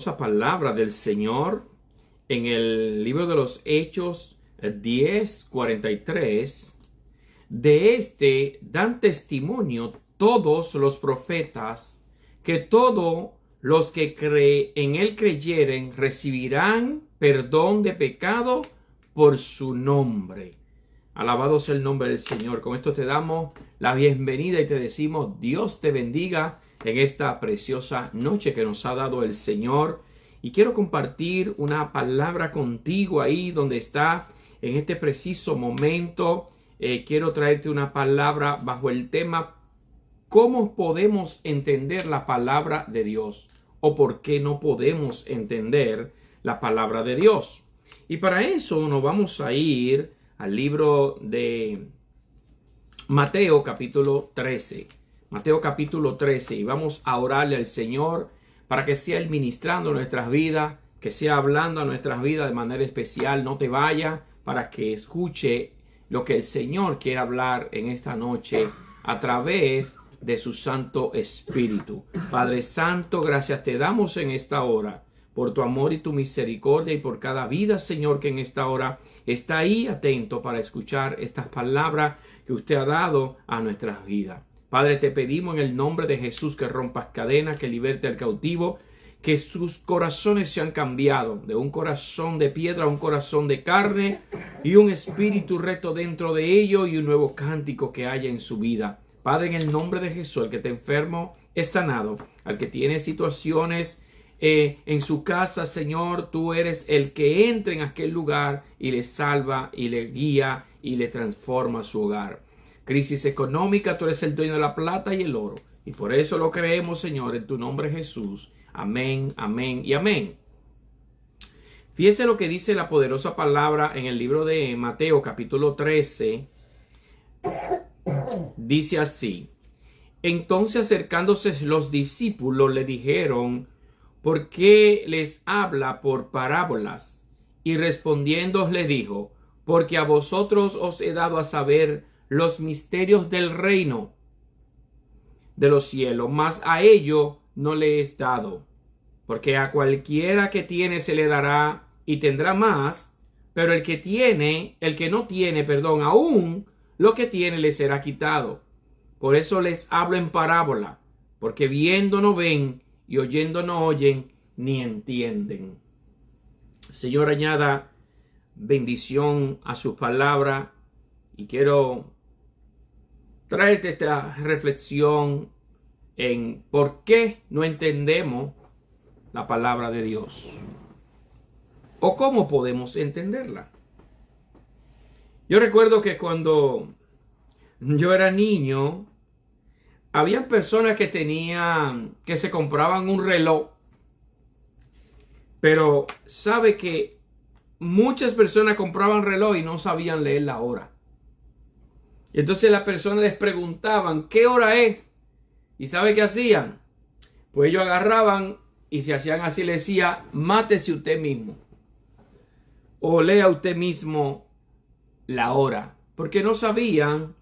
La palabra del Señor en el libro de los Hechos 10:43. De este dan testimonio todos los profetas, que todos los que en él creyeren recibirán perdón de pecado por su nombre. Alabado sea el nombre del Señor. Con esto te damos la bienvenida y te decimos Dios te bendiga en esta preciosa noche que nos ha dado el Señor. Y quiero compartir una palabra contigo ahí donde está en este preciso momento. Quiero traerte una palabra bajo el tema ¿cómo podemos entender la palabra de Dios? ¿O por qué no podemos entender la palabra de Dios? Y para eso nos vamos a ir al libro de Mateo capítulo 13. Mateo capítulo 13. Y vamos a orarle al Señor para que sea Él ministrando nuestras vidas, que sea hablando a nuestras vidas de manera especial. No te vayas para que escuche lo que el Señor quiere hablar en esta noche a través de su Santo Espíritu. Padre Santo, gracias te damos en esta hora por tu amor y tu misericordia y por cada vida, Señor, que en esta hora está ahí atento para escuchar estas palabras que usted ha dado a nuestras vidas. Padre, te pedimos en el nombre de Jesús que rompas cadenas, que liberte al cautivo, que sus corazones se han cambiado de un corazón de piedra a un corazón de carne y un espíritu recto dentro de ellos y un nuevo cántico que haya en su vida. Padre, en el nombre de Jesús, el que está enfermo es sanado, al que tiene situaciones en su casa, Señor, tú eres el que entra en aquel lugar y le salva y le guía y le transforma su hogar. Crisis económica, tú eres el dueño de la plata y el oro. Y por eso lo creemos, Señor, en tu nombre Jesús. Amén, amén y amén. Fíjese lo que dice la poderosa palabra en el libro de Mateo, capítulo 13. Dice así: entonces acercándose los discípulos le dijeron, ¿por qué les habla por parábolas? Y respondiendo le dijo, porque a vosotros os he dado a saber los misterios del reino de los cielos, mas a ello no le es dado. Porque a cualquiera que tiene se le dará y tendrá más, pero el que no tiene, aún lo que tiene le será quitado. Por eso les hablo en parábola, porque viendo no ven y oyendo no oyen ni entienden. Señor, añada bendición a su palabra y quiero traerte esta reflexión en por qué no entendemos la palabra de Dios o cómo podemos entenderla. Yo recuerdo que cuando yo era niño, había personas que se compraban un reloj, pero sabe que muchas personas compraban reloj y no sabían leer la hora. Y entonces las personas les preguntaban, ¿qué hora es? ¿Y sabe qué hacían? Pues ellos agarraban y se hacían así, le decía, mátese usted mismo. O lea usted mismo la hora. Porque no sabían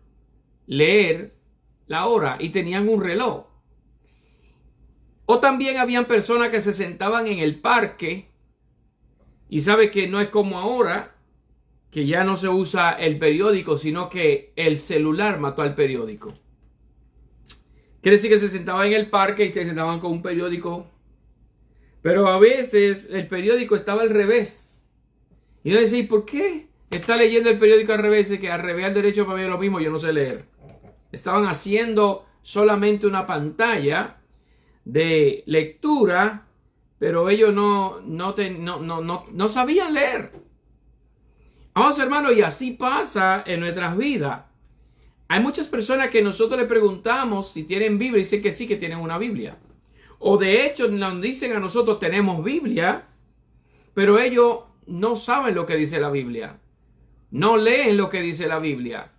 leer la hora y tenían un reloj. O también habían personas que se sentaban en el parque y sabe que no es como ahora, que ya no se usa el periódico, sino que el celular mató al periódico. Quiere decir que se sentaban en el parque y se sentaban con un periódico, pero a veces el periódico estaba al revés. Y uno decía, ¿y por qué está leyendo el periódico al revés? Que al revés al derecho para mí es lo mismo, yo no sé leer. Estaban haciendo solamente una pantalla de lectura, pero ellos no sabían leer. Vamos, hermanos, y así pasa en nuestras vidas. Hay muchas personas que nosotros les preguntamos si tienen Biblia y dicen que sí, que tienen una Biblia. O de hecho nos dicen a nosotros tenemos Biblia, pero ellos no saben lo que dice la Biblia. No leen lo que dice la Biblia.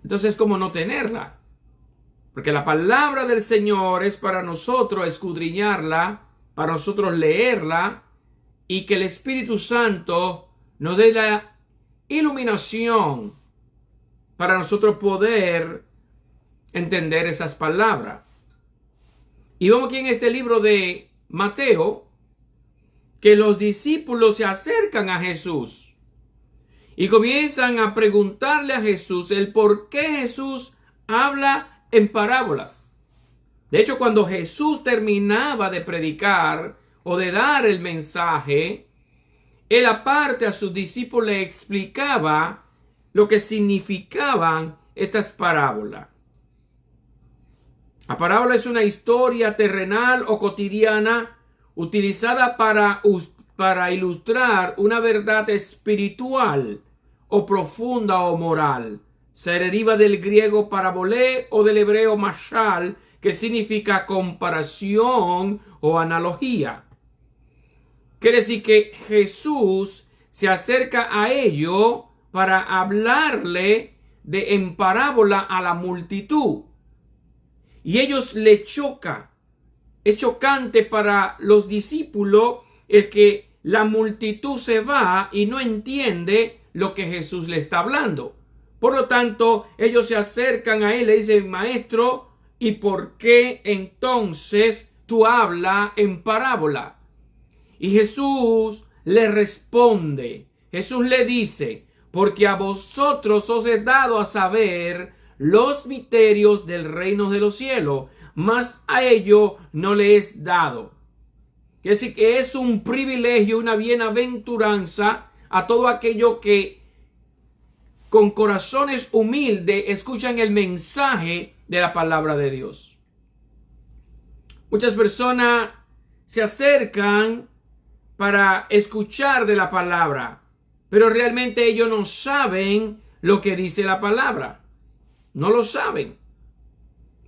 Entonces, ¿cómo no tenerla? Porque la palabra del Señor es para nosotros escudriñarla, para nosotros leerla, y que el Espíritu Santo nos dé la iluminación para nosotros poder entender esas palabras. Y vemos aquí en este libro de Mateo que los discípulos se acercan a Jesús y comienzan a preguntarle a Jesús el por qué Jesús habla en parábolas. De hecho, cuando Jesús terminaba de predicar o de dar el mensaje, él aparte a sus discípulos le explicaba lo que significaban estas parábolas. La parábola es una historia terrenal o cotidiana utilizada para ilustrar una verdad espiritual o profunda o moral. Se deriva del griego parabolé o del hebreo mashal, que significa comparación o analogía. Quiere decir que Jesús se acerca a ello para hablarle en parábola a la multitud. Y ellos le choca. Es chocante para los discípulos el que la multitud se va y no entiende lo que Jesús le está hablando. Por lo tanto, ellos se acercan a él y le dicen: maestro, ¿y por qué entonces tú hablas en parábola? Y Jesús le responde. Jesús le dice: porque a vosotros os he dado a saber los misterios del reino de los cielos, mas a ello no le es dado. Quiere decir que es un privilegio, una bienaventuranza a todo aquello que con corazones humildes escuchan el mensaje de la palabra de Dios. Muchas personas se acercan para escuchar de la palabra, pero realmente ellos no saben lo que dice la palabra. No lo saben.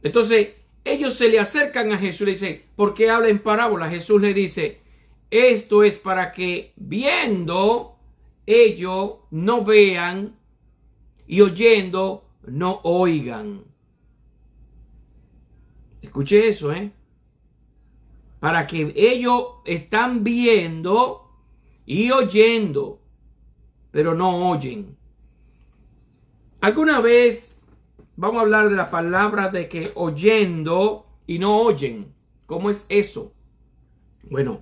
Entonces, ellos se le acercan a Jesús y le dicen: ¿por qué habla en parábola? Jesús le dice: esto es para que viendo ellos no vean y oyendo no oigan. Escuche eso, para que ellos están viendo y oyendo, pero no oyen. ¿Alguna vez vamos a hablar de la palabra de que oyendo y no oyen? ¿Cómo es eso? Bueno,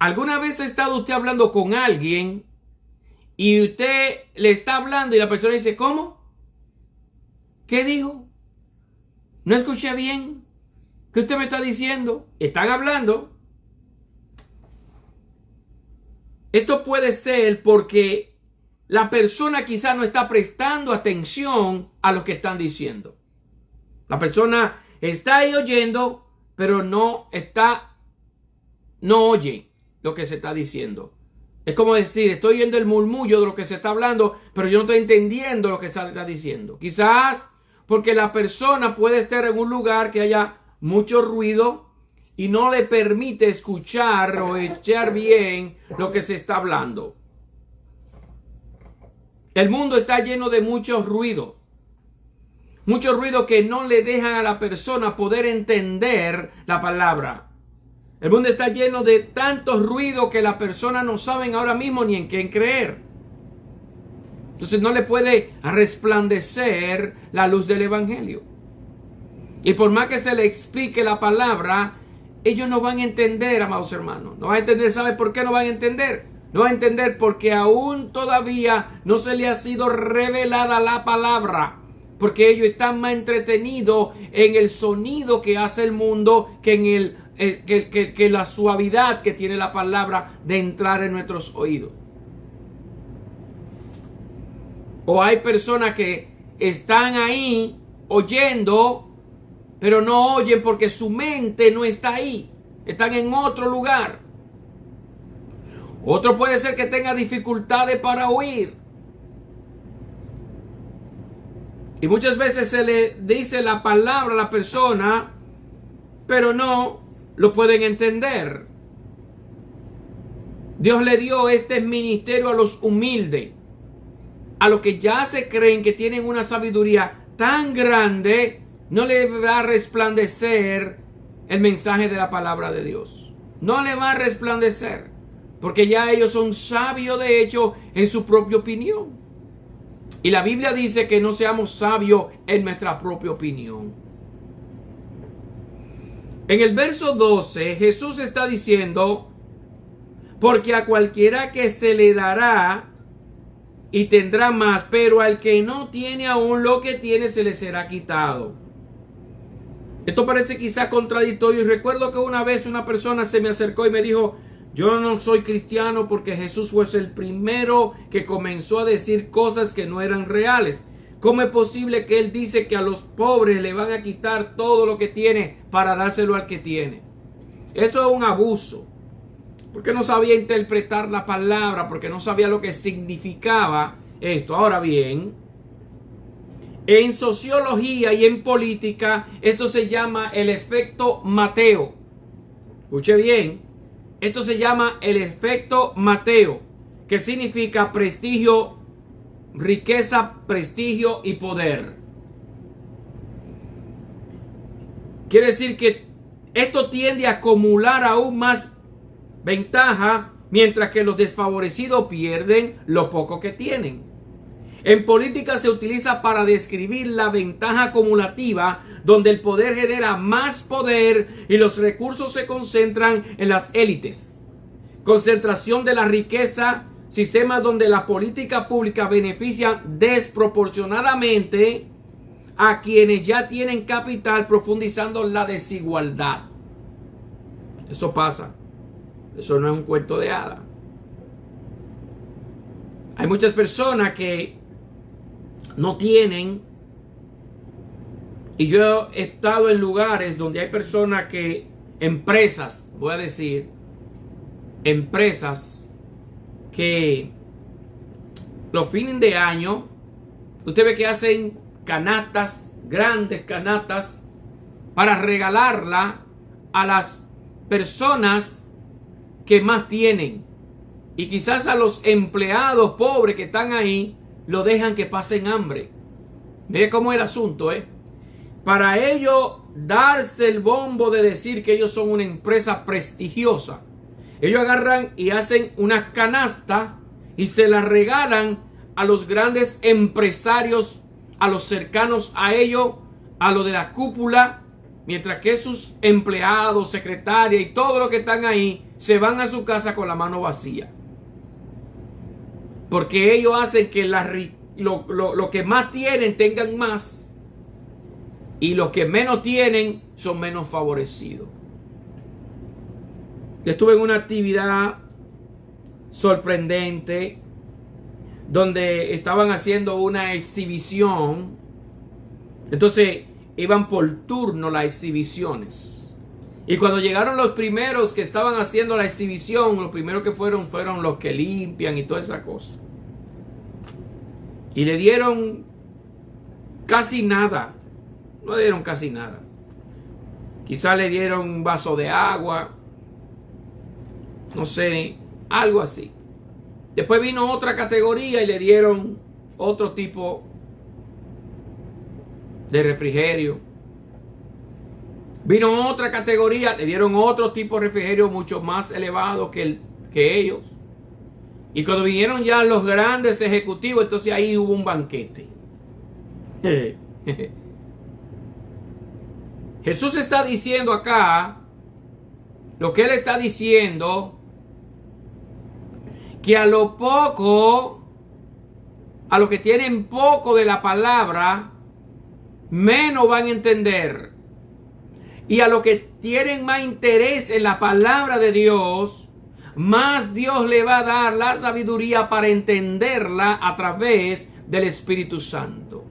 ¿alguna vez ha estado usted hablando con alguien y usted le está hablando y la persona dice: ¿cómo? ¿Qué dijo? ¿No escuché bien? ¿Qué usted me está diciendo? Están hablando. Esto puede ser porque la persona quizá no está prestando atención a lo que están diciendo. La persona está ahí oyendo, pero no oye lo que se está diciendo. Es como decir: estoy oyendo el murmullo de lo que se está hablando, pero yo no estoy entendiendo lo que se está diciendo. Quizás porque la persona puede estar en un lugar que haya mucho ruido y no le permite escuchar o echar bien lo que se está hablando. El mundo está lleno de mucho ruido que no le dejan a la persona poder entender la palabra. El mundo está lleno de tanto ruido que las personas no saben ahora mismo ni en quién creer. Entonces no le puede resplandecer la luz del evangelio. Y por más que se le explique la palabra, ellos no van a entender, amados hermanos. No van a entender. ¿Sabe por qué no van a entender? No van a entender porque aún todavía no se le ha sido revelada la palabra. Porque ellos están más entretenidos en el sonido que hace el mundo que en la suavidad que tiene la palabra de entrar en nuestros oídos. O hay personas que están ahí oyendo, pero no oyen porque su mente no está ahí. Están en otro lugar. Otro puede ser que tenga dificultades para oír. Y muchas veces se le dice la palabra a la persona, pero no lo pueden entender. Dios le dio este ministerio a los humildes, a los que ya se creen que tienen una sabiduría tan grande, no le va a resplandecer el mensaje de la palabra de Dios. No le va a resplandecer, porque ya ellos son sabios de hecho en su propia opinión. Y la Biblia dice que no seamos sabios en nuestra propia opinión. En el verso 12, Jesús está diciendo, porque a cualquiera que se le dará y tendrá más, pero al que no tiene aún lo que tiene se le será quitado. Esto parece quizá contradictorio, y recuerdo que una vez una persona se me acercó y me dijo, yo no soy cristiano porque Jesús fue el primero que comenzó a decir cosas que no eran reales. ¿Cómo es posible que él dice que a los pobres le van a quitar todo lo que tiene para dárselo al que tiene? Eso es un abuso. Porque no sabía interpretar la palabra, porque no sabía lo que significaba esto. Ahora bien, en sociología y en política, esto se llama el efecto Mateo. Escuche bien, esto se llama el efecto Mateo, que significa prestigio, riqueza, prestigio y poder. Quiere decir que esto tiende a acumular aún más ventaja, mientras que los desfavorecidos pierden lo poco que tienen. En política se utiliza para describir la ventaja acumulativa, donde el poder genera más poder y los recursos se concentran en las élites. Concentración de la riqueza, sistemas donde la política pública beneficia desproporcionadamente a quienes ya tienen capital, profundizando la desigualdad. Eso pasa. Eso no es un cuento de hadas. Hay muchas personas que no tienen, y yo he estado en lugares donde hay personas que, empresas, voy a decir, empresas que los fines de año, usted ve que hacen canastas, grandes canastas, para regalarla a las personas que más tienen, y quizás a los empleados pobres que están ahí lo dejan que pasen hambre. Mire cómo es el asunto, para ellos darse el bombo de decir que ellos son una empresa prestigiosa, ellos agarran y hacen una canasta y se la regalan a los grandes empresarios, a los cercanos a ellos, a los de la cúpula, mientras que sus empleados, secretarias y todo lo que están ahí se van a su casa con la mano vacía. Porque ellos hacen que lo que más tienen tengan más, y los que menos tienen son menos favorecidos. Yo estuve en una actividad sorprendente donde estaban haciendo una exhibición. Entonces iban por turno las exhibiciones. Y cuando llegaron los primeros que estaban haciendo la exhibición, los primeros que fueron los que limpian y toda esa cosa. Y le dieron casi nada. No le dieron casi nada. Quizá le dieron un vaso de agua. No sé, algo así. Después vino otra categoría y le dieron otro tipo de refrigerio. Vino otra categoría, le dieron otro tipo de refrigerio mucho más elevado que ellos. Y cuando vinieron ya los grandes ejecutivos, entonces ahí hubo un banquete. Jesús está diciendo acá, lo que él está diciendo, que a lo poco, a los que tienen poco de la palabra, menos van a entender. Y a los que tienen más interés en la palabra de Dios, más Dios le va a dar la sabiduría para entenderla a través del Espíritu Santo.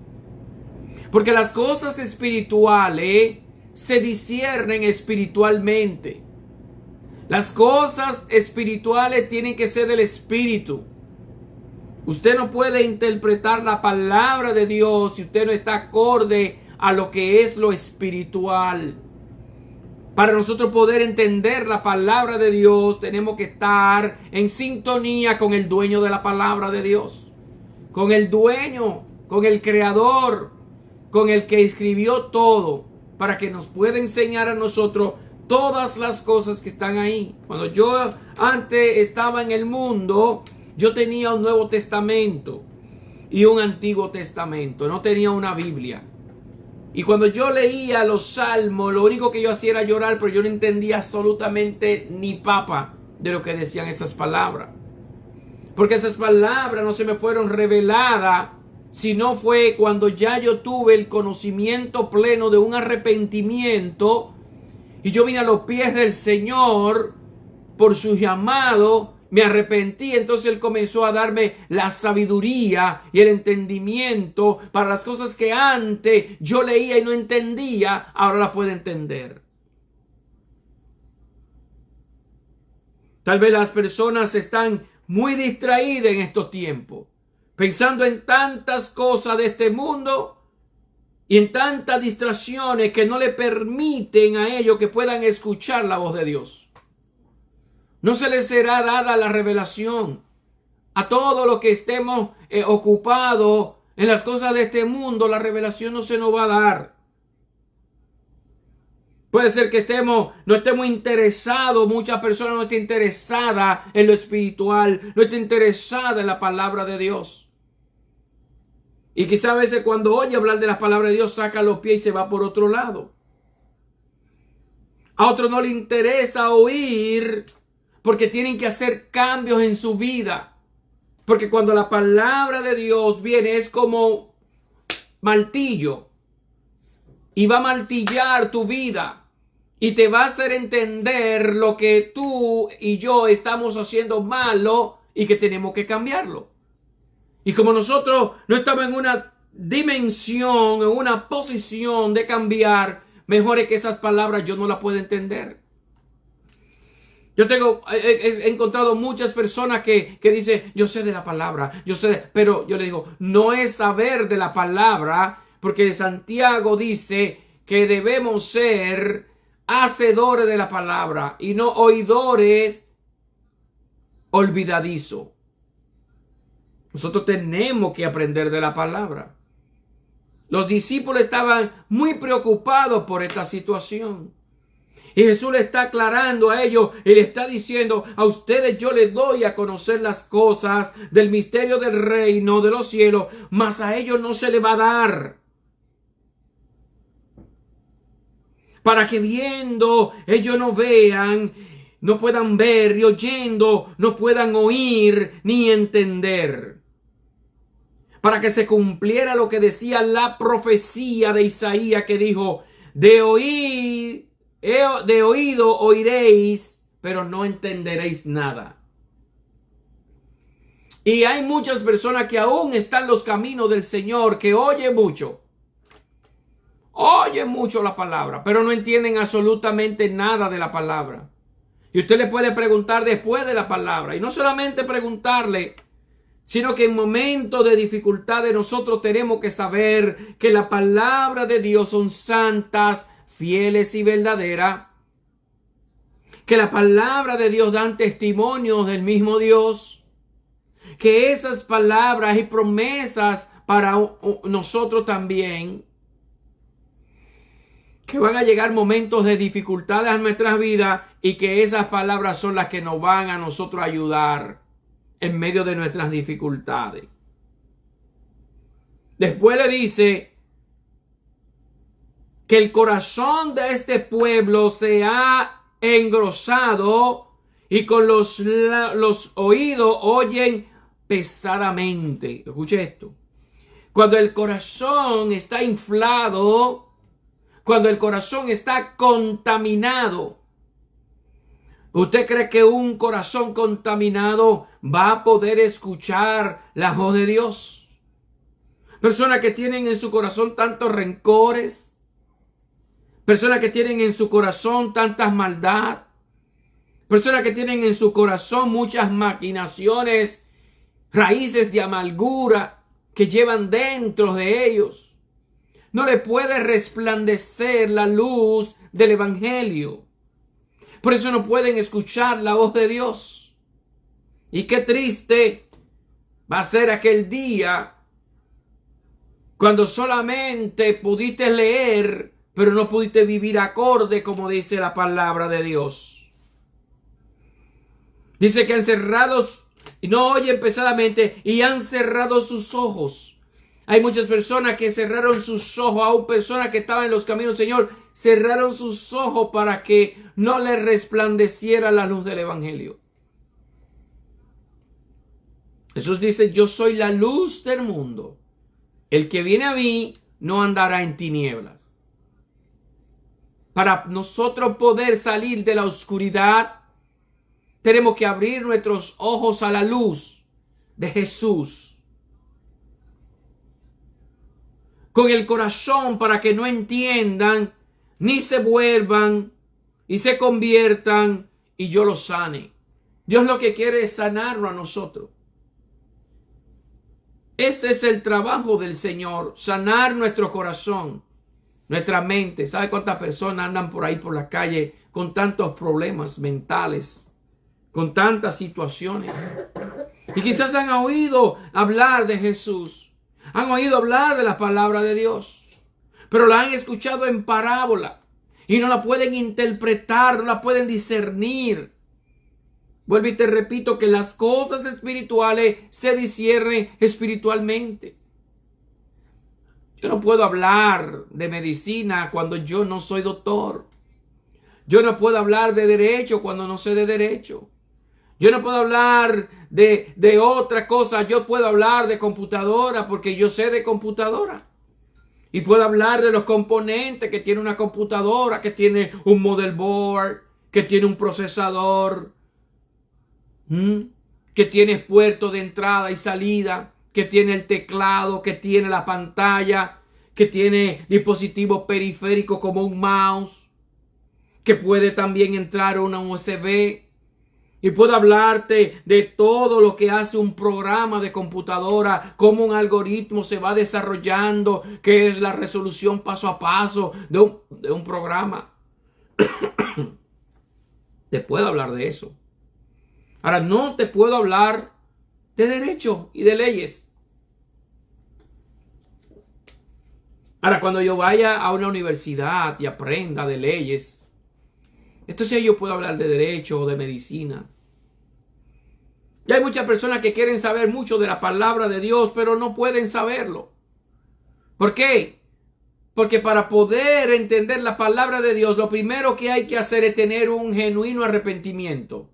Porque las cosas espirituales se disciernen espiritualmente. Las cosas espirituales tienen que ser del Espíritu. Usted no puede interpretar la palabra de Dios si usted no está acorde a lo que es lo espiritual. Para nosotros poder entender la palabra de Dios, tenemos que estar en sintonía con el dueño de la palabra de Dios. Con el dueño, con el creador, con el que escribió todo, para que nos pueda enseñar a nosotros todas las cosas que están ahí. Cuando yo antes estaba en el mundo, yo tenía un Nuevo Testamento y un Antiguo Testamento. No tenía una Biblia. Y cuando yo leía los salmos, lo único que yo hacía era llorar, pero yo no entendía absolutamente ni papa de lo que decían esas palabras. Porque esas palabras no se me fueron reveladas, sino fue cuando ya yo tuve el conocimiento pleno de un arrepentimiento y yo vine a los pies del Señor por su llamado, me arrepentí, entonces Él comenzó a darme la sabiduría y el entendimiento para las cosas que antes yo leía y no entendía, ahora las puedo entender. Tal vez las personas están muy distraídas en estos tiempos, pensando en tantas cosas de este mundo y en tantas distracciones que no le permiten a ellos que puedan escuchar la voz de Dios. No se les será dada la revelación. A todos los que estemos ocupados en las cosas de este mundo, la revelación no se nos va a dar. Puede ser que no estemos interesados, muchas personas no estén interesadas en lo espiritual, no estén interesadas en la palabra de Dios. Y quizá a veces cuando oye hablar de la palabra de Dios, saca los pies y se va por otro lado. A otros no les interesa oír porque tienen que hacer cambios en su vida. Porque cuando la palabra de Dios viene es como martillo y va a martillar tu vida. Y te va a hacer entender lo que tú y yo estamos haciendo malo y que tenemos que cambiarlo. Y como nosotros no estamos en una dimensión, en una posición de cambiar, mejor es que esas palabras yo no las puedo entender. Yo he encontrado muchas personas que dicen, yo sé de la palabra, pero yo le digo, no es saber de la palabra, porque Santiago dice que debemos ser hacedores de la palabra y no oidores olvidadizos. Nosotros tenemos que aprender de la palabra. Los discípulos estaban muy preocupados por esta situación. Y Jesús le está aclarando a ellos y le está diciendo, a ustedes yo les doy a conocer las cosas del misterio del reino de los cielos, mas a ellos no se les va a dar. Para que viendo ellos no vean, no puedan ver, y oyendo no puedan oír ni entender. Para que se cumpliera lo que decía la profecía de Isaías que dijo, de oído oiréis, pero no entenderéis nada. Y hay muchas personas que aún están en los caminos del Señor, que oyen mucho la palabra, pero no entienden absolutamente nada de la palabra. Y usted le puede preguntar después de la palabra, y no solamente preguntarle, sino que en momentos de dificultades nosotros tenemos que saber que la palabra de Dios son santas, fieles y verdaderas, que la palabra de Dios dan testimonio del mismo Dios, que esas palabras y promesas para nosotros también, que van a llegar momentos de dificultades en nuestras vidas y que esas palabras son las que nos van a nosotros ayudar en medio de nuestras dificultades. Después le dice que el corazón de este pueblo se ha engrosado y con los oídos oyen pesadamente. Escuche esto. Cuando el corazón está inflado, cuando el corazón está contaminado, ¿usted cree que un corazón contaminado va a poder escuchar la voz de Dios? Personas que tienen en su corazón tantos rencores, personas que tienen en su corazón tantas maldad, personas que tienen en su corazón muchas maquinaciones, raíces de amargura que llevan dentro de ellos. No le puede resplandecer la luz del evangelio. Por eso no pueden escuchar la voz de Dios. Y qué triste va a ser aquel día cuando solamente pudiste leer, pero no pudiste vivir acorde como dice la palabra de Dios. Dice que han cerrado y no oyen pesadamente y han cerrado sus ojos. Hay muchas personas que cerraron sus ojos, aún personas que estaban en los caminos del Señor, cerraron sus ojos para que no les resplandeciera la luz del Evangelio. Jesús dice, yo soy la luz del mundo. El que viene a mí no andará en tinieblas. Para nosotros poder salir de la oscuridad, tenemos que abrir nuestros ojos a la luz de Jesús. Con el corazón para que no entiendan, ni se vuelvan y se conviertan y yo los sane. Dios lo que quiere es sanarlo a nosotros. Ese es el trabajo del Señor, sanar nuestro corazón, nuestra mente. ¿Sabe cuántas personas andan por ahí por la calle con tantos problemas mentales, con tantas situaciones? Y quizás han oído hablar de Jesús. Han oído hablar de la palabra de Dios, pero la han escuchado en parábola y no la pueden interpretar, no la pueden discernir. Vuelvo y te repito que las cosas espirituales se disciernen espiritualmente. Yo no puedo hablar de medicina cuando yo no soy doctor. Yo no puedo hablar de derecho cuando no sé de derecho. Yo no puedo hablar de otra cosa. Yo puedo hablar de computadora porque yo sé de computadora. Y puedo hablar de los componentes que tiene una computadora, que tiene un motherboard, que tiene un procesador, que tiene puerto de entrada y salida, que tiene el teclado, que tiene la pantalla, que tiene dispositivos periféricos como un mouse, que puede también entrar una USB. Y puedo hablarte de todo lo que hace un programa de computadora, cómo un algoritmo se va desarrollando, qué es la resolución paso a paso de un programa. Te puedo hablar de eso. Ahora, no te puedo hablar de derecho y de leyes. Ahora, cuando yo vaya a una universidad y aprenda de leyes, entonces yo puedo hablar de derecho o de medicina. Y hay muchas personas que quieren saber mucho de la palabra de Dios, pero no pueden saberlo. ¿Por qué? Porque para poder entender la palabra de Dios, lo primero que hay que hacer es tener un genuino arrepentimiento.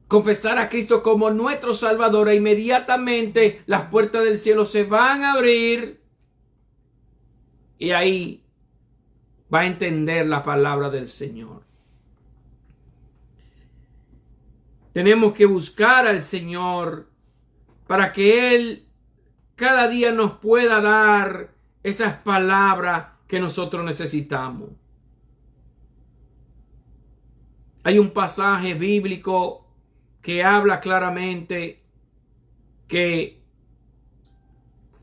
Confesar a Cristo como nuestro Salvador e inmediatamente las puertas del cielo se van a abrir y ahí va a entender la palabra del Señor. Tenemos que buscar al Señor para que Él cada día nos pueda dar esas palabras que nosotros necesitamos. Hay un pasaje bíblico que habla claramente que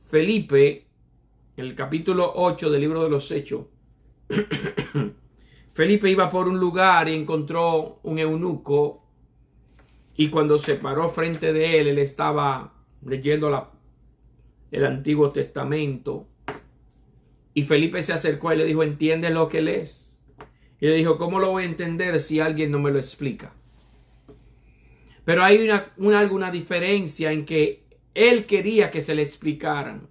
Felipe, en el capítulo 8 del libro de los Hechos, Felipe iba por un lugar y encontró un eunuco. Y cuando se paró frente de él, él estaba leyendo el Antiguo Testamento. Y Felipe se acercó y le dijo, ¿entiendes lo que lees? Y le dijo, ¿cómo lo voy a entender si alguien no me lo explica? Pero hay alguna diferencia en que él quería que se le explicaran.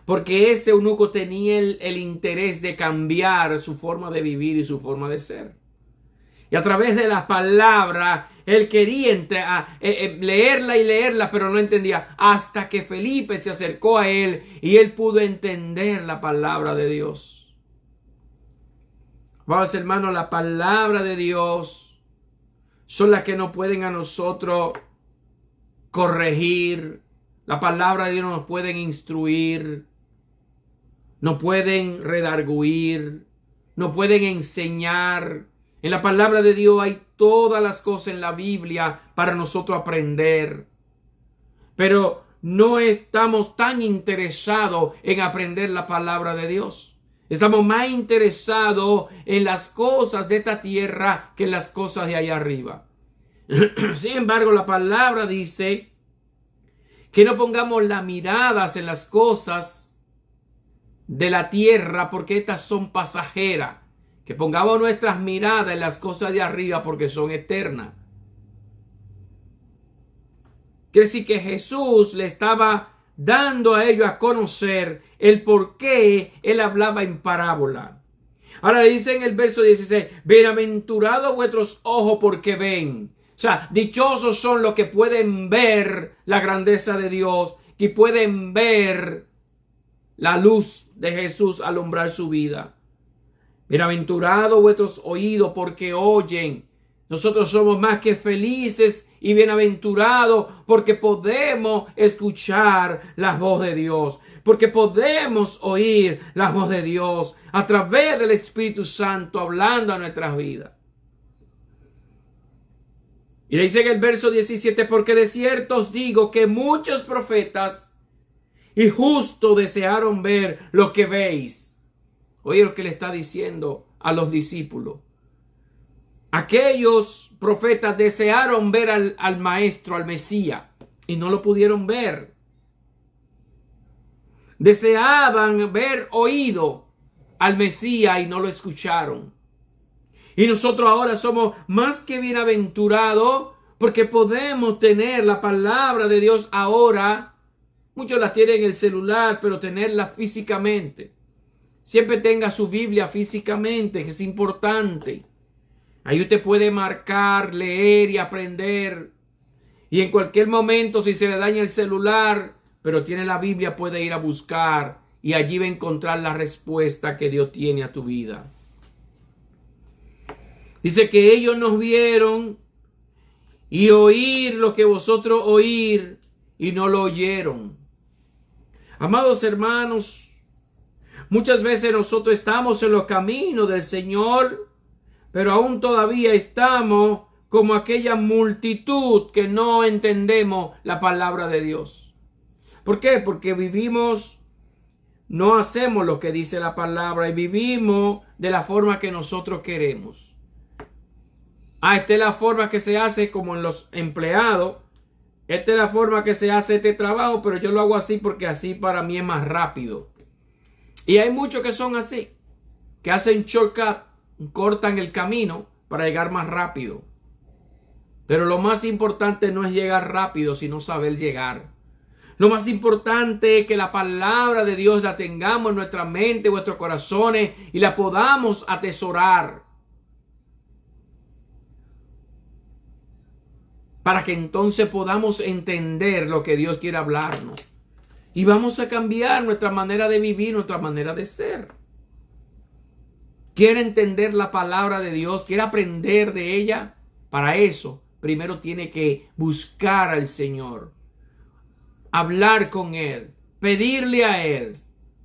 Porque ese eunuco tenía el interés de cambiar su forma de vivir y su forma de ser. Y a través de la palabra, él quería leerla y leerla, pero no entendía. Hasta que Felipe se acercó a él y él pudo entender la palabra de Dios. Vamos, hermanos, la palabra de Dios son las que nos pueden a nosotros corregir. La palabra de Dios nos pueden instruir. Nos pueden redarguir. Nos pueden enseñar. En la palabra de Dios hay todas las cosas en la Biblia para nosotros aprender. Pero no estamos tan interesados en aprender la palabra de Dios. Estamos más interesados en las cosas de esta tierra que en las cosas de allá arriba. Sin embargo, la palabra dice que no pongamos las miradas en las cosas de la tierra porque estas son pasajeras. Que pongamos nuestras miradas en las cosas de arriba porque son eternas. Quiere decir que Jesús le estaba dando a ellos a conocer el por qué él hablaba en parábola. Ahora le dice en el verso 16, bienaventurados vuestros ojos porque ven. O sea, dichosos son los que pueden ver la grandeza de Dios, que pueden ver la luz de Jesús alumbrar su vida. Bienaventurados vuestros oídos porque oyen. Nosotros somos más que felices y bienaventurados porque podemos escuchar la voz de Dios, porque podemos oír la voz de Dios a través del Espíritu Santo hablando a nuestras vidas. Y le dice en el verso 17, porque de cierto os digo que muchos profetas y justos desearon ver lo que veis. Oye lo que le está diciendo a los discípulos. Aquellos profetas desearon ver al maestro, al Mesías, y no lo pudieron ver. Deseaban ver oído al Mesías y no lo escucharon. Y nosotros ahora somos más que bienaventurados porque podemos tener la palabra de Dios ahora. Muchos la tienen en el celular, pero tenerla físicamente. Siempre tenga su Biblia físicamente, que es importante. Ahí usted puede marcar, leer y aprender. Y en cualquier momento, si se le daña el celular, pero tiene la Biblia, puede ir a buscar. Y allí va a encontrar la respuesta que Dios tiene a tu vida. Dice que ellos nos vieron y oír lo que vosotros oír y no lo oyeron. Amados hermanos, muchas veces nosotros estamos en los caminos del Señor, pero aún todavía estamos como aquella multitud que no entendemos la palabra de Dios. ¿Por qué? Porque vivimos, no hacemos lo que dice la palabra y vivimos de la forma que nosotros queremos. Esta es la forma que se hace como en los empleados. Esta es la forma que se hace este trabajo, pero yo lo hago así porque así para mí es más rápido. Y hay muchos que son así, que hacen shortcut, cortan el camino para llegar más rápido. Pero lo más importante no es llegar rápido, sino saber llegar. Lo más importante es que la palabra de Dios la tengamos en nuestra mente, en nuestros corazones y la podamos atesorar. Para que entonces podamos entender lo que Dios quiere hablarnos. Y vamos a cambiar nuestra manera de vivir, nuestra manera de ser. ¿Quiere entender la palabra de Dios? ¿Quiere aprender de ella? Para eso, primero tiene que buscar al Señor. Hablar con Él. Pedirle a Él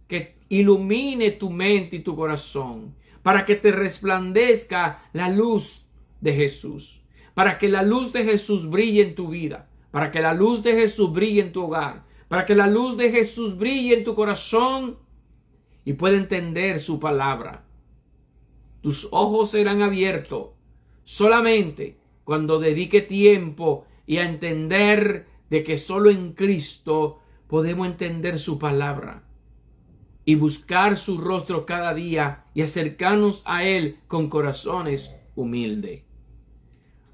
que ilumine tu mente y tu corazón. Para que te resplandezca la luz de Jesús. Para que la luz de Jesús brille en tu vida. Para que la luz de Jesús brille en tu hogar. Para que la luz de Jesús brille en tu corazón. Y pueda entender su palabra. Tus ojos serán abiertos solamente cuando dedique tiempo y a entender de que solo en Cristo podemos entender su palabra. Y buscar su rostro cada día y acercarnos a Él con corazones humildes.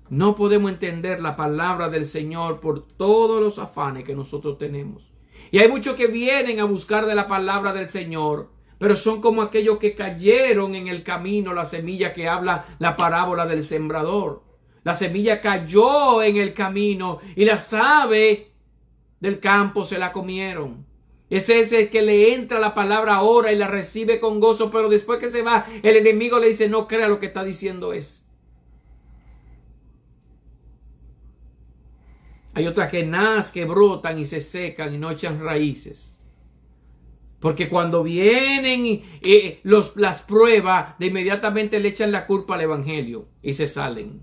No podemos entender la palabra del Señor por todos los afanes que nosotros tenemos. Y hay muchos que vienen a buscar de la palabra del Señor, pero son como aquellos que cayeron en el camino, la semilla que habla la parábola del sembrador. La semilla cayó en el camino y las aves del campo se la comieron. Ese es el que le entra la palabra ahora y la recibe con gozo, pero después que se va, el enemigo le dice, no crea lo que está diciendo es. Hay otras que nacen, que brotan y se secan y no echan raíces. Porque cuando vienen las pruebas, de inmediatamente le echan la culpa al evangelio y se salen.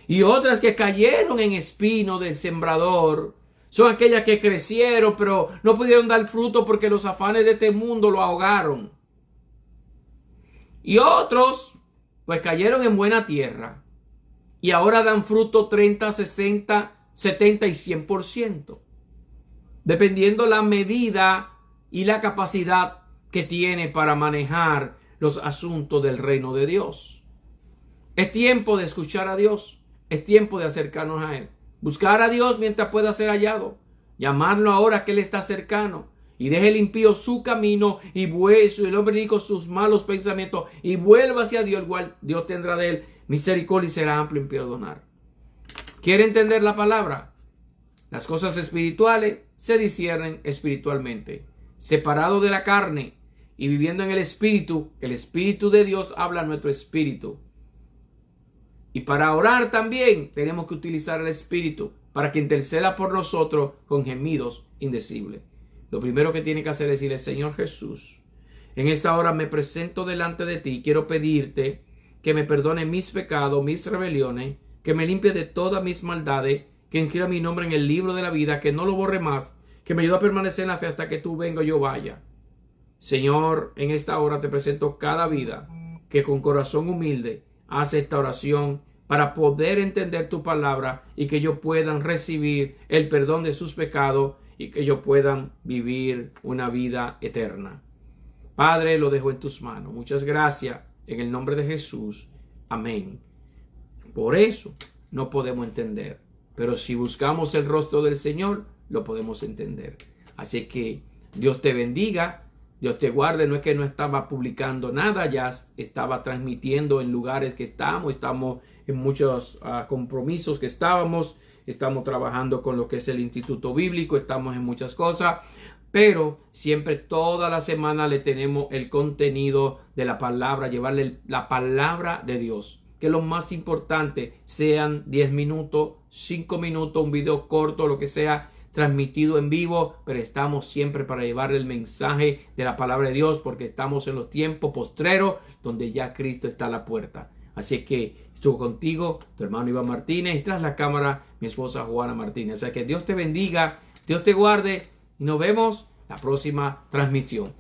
Y otras que cayeron en espino del sembrador, son aquellas que crecieron, pero no pudieron dar fruto porque los afanes de este mundo lo ahogaron. Y otros, pues cayeron en buena tierra. Y ahora dan fruto 30, 60, 70 y 100%. Dependiendo la medida y la capacidad que tiene para manejar los asuntos del reino de Dios. Es tiempo de escuchar a Dios. Es tiempo de acercarnos a Él. Buscar a Dios mientras pueda ser hallado. llamarlo ahora que Él está cercano. Y deje el impío su camino y el hombre rico sus malos pensamientos y vuelva hacia Dios, igual Dios tendrá de él misericordia y será amplio en perdonar. ¿Quiere entender la palabra? Las cosas espirituales se disciernen espiritualmente. Separado de la carne y viviendo en el Espíritu de Dios habla a nuestro espíritu. Y para orar también tenemos que utilizar el Espíritu para que interceda por nosotros con gemidos indecibles. Lo primero que tiene que hacer es decirle: Señor Jesús, en esta hora me presento delante de ti y quiero pedirte que me perdone mis pecados, mis rebeliones, que me limpie de todas mis maldades, que inscriba mi nombre en el libro de la vida, que no lo borre más, que me ayude a permanecer en la fe hasta que tú vengas o yo vaya. Señor, en esta hora te presento cada vida que con corazón humilde hace esta oración para poder entender tu palabra y que ellos puedan recibir el perdón de sus pecados y que ellos puedan vivir una vida eterna. Padre, lo dejo en tus manos. Muchas gracias en el nombre de Jesús. Amén. Por eso no podemos entender, pero si buscamos el rostro del Señor, lo podemos entender. Así que Dios te bendiga, Dios te guarde. No es que no estaba publicando nada, ya estaba transmitiendo en lugares que estamos en muchos compromisos que estamos trabajando con lo que es el Instituto Bíblico, estamos en muchas cosas, pero siempre toda la semana le tenemos el contenido de la palabra, llevarle la palabra de Dios, que lo más importante sean 10 minutos, 5 minutos, un video corto, lo que sea, transmitido en vivo, pero estamos siempre para llevarle el mensaje de la palabra de Dios, porque estamos en los tiempos postreros donde ya Cristo está a la puerta. Así que estuvo contigo tu hermano Iván Martínez y tras la cámara mi esposa Juana Martínez. Así que Dios te bendiga, Dios te guarde y nos vemos la próxima transmisión.